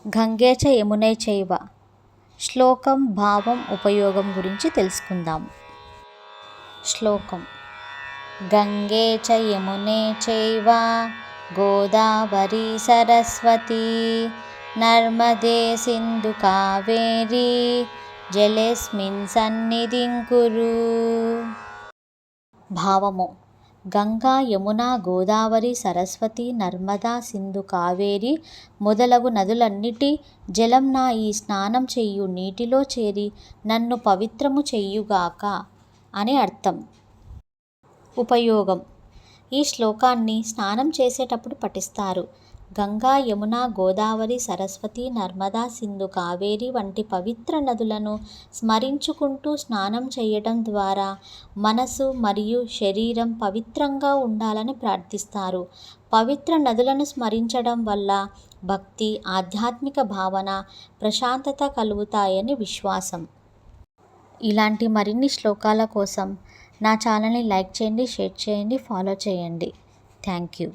గంగే చ యమునే చైవ శ్లోకం భావం ఉపయోగం గురించి తెలుసుకుందాం. శ్లోకం: గంగే చ యమునే చైవ గోదావరి సరస్వతి నర్మదే సింధు కావేరి జలేస్మిన్ సన్నిధిం కురు. భావము: గంగా, యమున, గోదావరి, సరస్వతి, నర్మదా, సింధు, కావేరి మొదలగు నదులన్నిటి జలం నా ఈ స్నానం చేయు నీటిలో చేరి నన్ను పవిత్రము చెయ్యుగాక అని అర్థం. ఉపయోగం: ఈ శ్లోకాన్ని స్నానం చేసేటప్పుడు పఠిస్తారు. గంగా, యమున, గోదావరి, సరస్వతి, నర్మదా, సింధు, కావేరి వంటి పవిత్ర నదులను స్మరించుకుంటూ స్నానం చేయడం ద్వారా మనసు మరియు శరీరం పవిత్రంగా ఉండాలని ప్రార్థిస్తారు. పవిత్ర నదులను స్మరించడం వల్ల భక్తి, ఆధ్యాత్మిక భావన, ప్రశాంతత కలుగుతాయని విశ్వాసం. ఇలాంటి మరిన్ని శ్లోకాల కోసం నా ఛానల్ని లైక్ చేయండి, షేర్ చేయండి, ఫాలో చేయండి. Thank you.